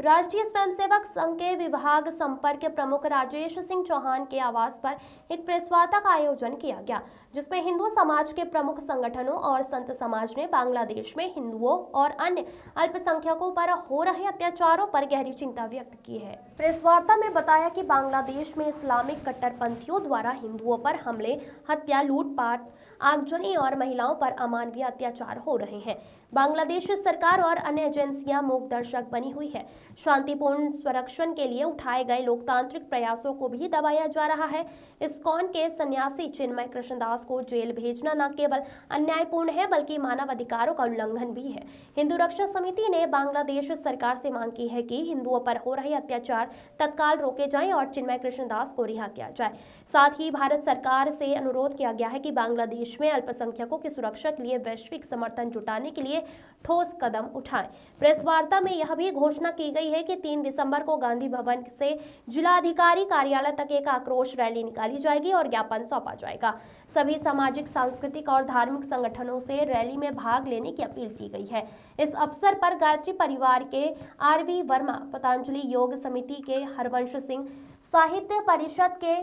राष्ट्रीय स्वयंसेवक संघ के विभाग संपर्क प्रमुख राजेश सिंह चौहान के आवास पर एक प्रेस वार्ता का आयोजन किया गया, जिसमें हिंदू समाज के प्रमुख संगठनों और संत समाज ने बांग्लादेश में हिंदुओं और अन्य अल्पसंख्यकों पर हो रहे अत्याचारों पर गहरी चिंता व्यक्त की है। प्रेस वार्ता में बताया कि बांग्लादेश में इस्लामिक कट्टरपंथियों द्वारा हिंदुओं पर हमले, हत्या, लूटपाट, आगजनी और महिलाओं पर अमानवीय अत्याचार हो रहे हैं। बांग्लादेश सरकार और अन्य एजेंसियां मूक दर्शक बनी हुई है। शांतिपूर्ण संरक्षण के लिए उठाए गए लोकतांत्रिक प्रयासों को भी दबाया जा रहा है। इस्कॉन के सन्यासी चिन्मय कृष्णदास को जेल भेजना न केवल अन्यायपूर्ण है बल्कि मानवाधिकारों का उल्लंघन भी है। हिंदू रक्षा समिति ने बांग्लादेश सरकार से मांग की है कि हिंदुओं पर हो रहे अत्याचार तत्काल रोके जाएं और चिन्मय कृष्णदास को रिहा किया जाए। साथ ही भारत सरकार से अनुरोध किया गया है कि बांग्लादेश में अल्पसंख्यकों की सुरक्षा के लिए वैश्विक समर्थन जुटाने के लिए ठोस कदम उठाएं। प्रेस वार्ता में यह भी घोषणा की गई है कि 3 दिसंबर को गांधी भवन से जिलाधिकारी कार्यालय तक एक आक्रोश रैली निकाली जाएगी और ज्ञापन सौंपा जाएगा। सभी सामाजिक, सांस्कृतिक और धार्मिक संगठनों से रैली में भाग लेने की अपील की गई है। इस अवसर पर गायत्री परिवार के आरवी वर्मा, पतंजलि योग समिति के हरवंश सिंह, साहित्य परिषद के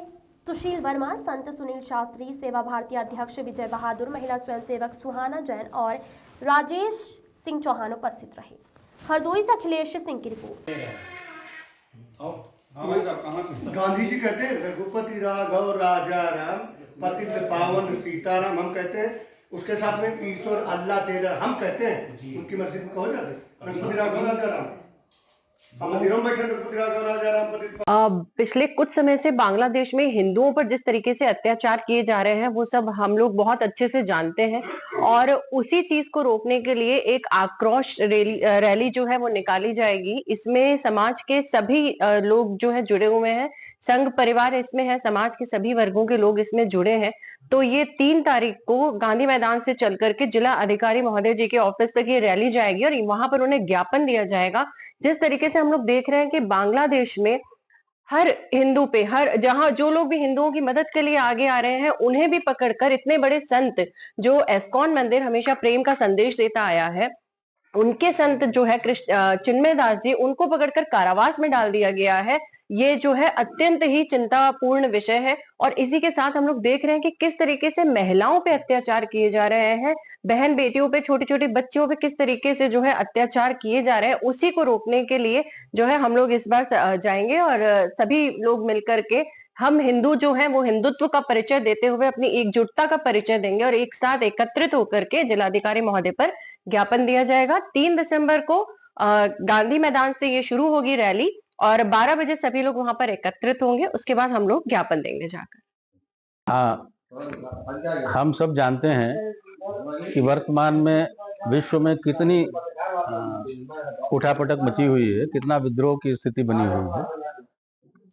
सुशील वर्मा, संत सुनील शास्त्री, सेवा भारती अध्यक्ष विजय बहादुर, महिला स्वयंसेवक सुहाना जैन और राजेश सिंह चौहान उपस्थित रहे। हरदोई से अखिलेश सिंह की रिपोर्ट। गांधी जी कहते हैं रघुपति राघव राजा राम, पतित पावन सीताराम। हम कहते हैं उसके साथ में ईश्वर अल्लाह तेरा हम कहते हैं। उनकी मस्जिद में कहो जाते रघुपति राघव राजा राम। पिछले कुछ समय से बांग्लादेश में हिंदुओं पर जिस तरीके से अत्याचार किए जा रहे हैं वो सब हम लोग बहुत अच्छे से जानते हैं और उसी चीज को रोकने के लिए एक आक्रोश रैली जो है वो निकाली जाएगी। इसमें समाज के सभी लोग जो है जुड़े हुए हैं, संघ परिवार इसमें है, समाज के सभी वर्गों के लोग इसमें जुड़े हैं। तो ये 3 तारीख को गांधी मैदान से चल करके जिला अधिकारी महोदय जी के ऑफिस तक ये रैली जाएगी और वहां पर उन्हें ज्ञापन दिया जाएगा। जिस तरीके से हम लोग देख रहे हैं कि बांग्लादेश में हर हिंदू पे, हर जहां जो लोग भी हिंदुओं की मदद के लिए आगे आ रहे हैं उन्हें भी पकड़कर इतने बड़े संत जो इस्कॉन मंदिर हमेशा प्रेम का संदेश देता आया है, उनके संत जो है चिन्मय दास जी, उनको पकड़कर कारावास में डाल दिया गया है। ये जो है अत्यंत ही चिंतापूर्ण विषय है। और इसी के साथ हम लोग देख रहे हैं कि किस तरीके से महिलाओं पे अत्याचार किए जा रहे हैं, बहन बेटियों पे, छोटी छोटी बच्चियों पे किस तरीके से जो है अत्याचार किए जा रहे हैं। उसी को रोकने के लिए जो है हम लोग इस बार जाएंगे और सभी लोग मिलकर के हम हिंदू जो हैं वो हिंदुत्व का परिचय देते हुए अपनी एकजुटता का परिचय देंगे और एक साथ एकत्रित होकर के जिलाधिकारी महोदय पर ज्ञापन दिया जाएगा। 3 दिसंबर को गांधी मैदान से ये शुरू होगी रैली और 12 बजे सभी लोग वहां पर एकत्रित होंगे। उसके बाद हम लोग ज्ञापन देंगे जाकर। हाँ, हम सब जानते हैं कि वर्तमान में विश्व में कितनी उठापटक मची हुई है, कितना विद्रोह की स्थिति बनी हुई है।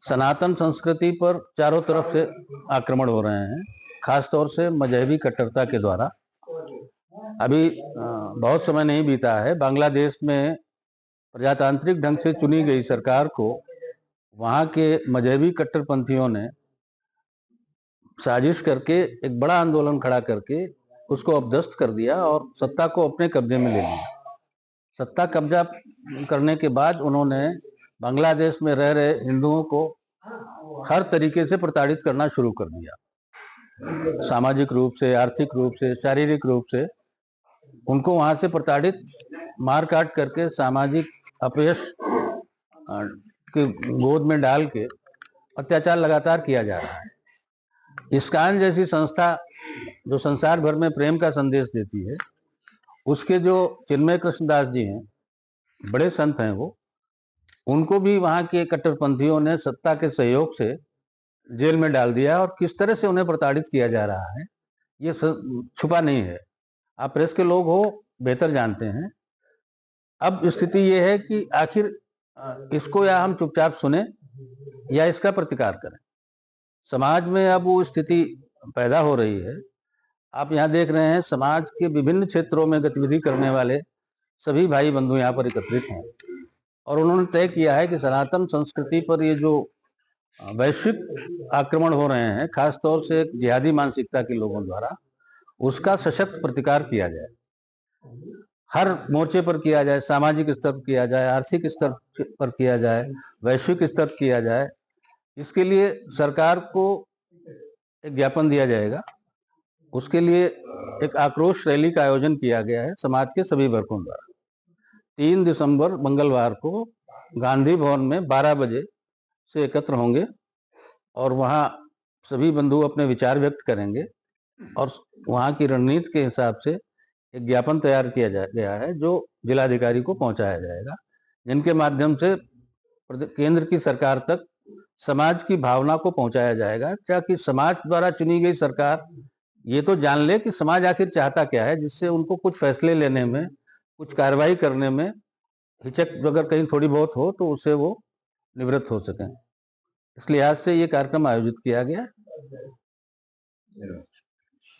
सनातन संस्कृति पर चारों तरफ से आक्रमण हो रहे हैं, खासतौर से मजहबी कट्टरता के द्वारा। अभी बहुत समय नहीं बीता है, बांग्लादेश में प्रजातांत्रिक ढंग से चुनी गई सरकार को वहां के मजहबी कट्टरपंथियों ने साजिश करके एक बड़ा आंदोलन खड़ा करके उसको अपदस्थ कर दिया और सत्ता को अपने कब्जे में ले लिया। सत्ता कब्जा करने के बाद उन्होंने बांग्लादेश में रह रहे हिंदुओं को हर तरीके से प्रताड़ित करना शुरू कर दिया। सामाजिक रूप से, आर्थिक रूप से, शारीरिक रूप से उनको वहां से प्रताड़ित, मार काट करके सामाजिक अपयश के गोद में डाल के अत्याचार लगातार किया जा रहा है। इस्कॉन जैसी संस्था जो संसार भर में प्रेम का संदेश देती है, उसके जो चिन्मय कृष्णदास जी हैं, बड़े संत हैं वो, उनको भी वहां के कट्टरपंथियों ने सत्ता के सहयोग से जेल में डाल दिया और किस तरह से उन्हें प्रताड़ित किया जा रहा है ये छुपा नहीं है। आप प्रेस के लोग हो, बेहतर जानते हैं। अब स्थिति ये है कि आखिर इसको या हम चुपचाप सुने या इसका प्रतिकार करें। समाज में अब वो स्थिति पैदा हो रही है। आप यहाँ देख रहे हैं समाज के विभिन्न क्षेत्रों में गतिविधि करने वाले सभी भाई बंधु यहाँ पर एकत्रित हैं और उन्होंने तय किया है कि सनातन संस्कृति पर ये जो वैश्विक आक्रमण हो रहे हैं, खासतौर से जिहादी मानसिकता के लोगों द्वारा, उसका सशक्त प्रतिकार किया जाए। हर मोर्चे पर किया जाए, सामाजिक स्तर पर किया जाए, आर्थिक स्तर पर किया जाए, वैश्विक स्तर पर किया जाए। इसके लिए सरकार को एक ज्ञापन दिया जाएगा। उसके लिए एक आक्रोश रैली का आयोजन किया गया है समाज के सभी वर्गों द्वारा। 3 दिसंबर मंगलवार को गांधी भवन में 12 बजे से एकत्र होंगे और वहाँ सभी बंधु अपने विचार व्यक्त करेंगे और वहाँ की रणनीति के हिसाब से एक ज्ञापन तैयार किया गया है जो जिलाधिकारी को पहुंचाया जाएगा, जिनके माध्यम से केंद्र की सरकार तक समाज की भावना को पहुंचाया जाएगा, ताकि समाज द्वारा चुनी गई सरकार ये तो जान ले कि समाज आखिर चाहता क्या है, जिससे उनको कुछ फैसले लेने में, कुछ कार्रवाई करने में हिचक अगर कहीं थोड़ी बहुत हो तो उससे वो निवृत्त हो सकें। इस लिहाज से ये कार्यक्रम आयोजित किया गया।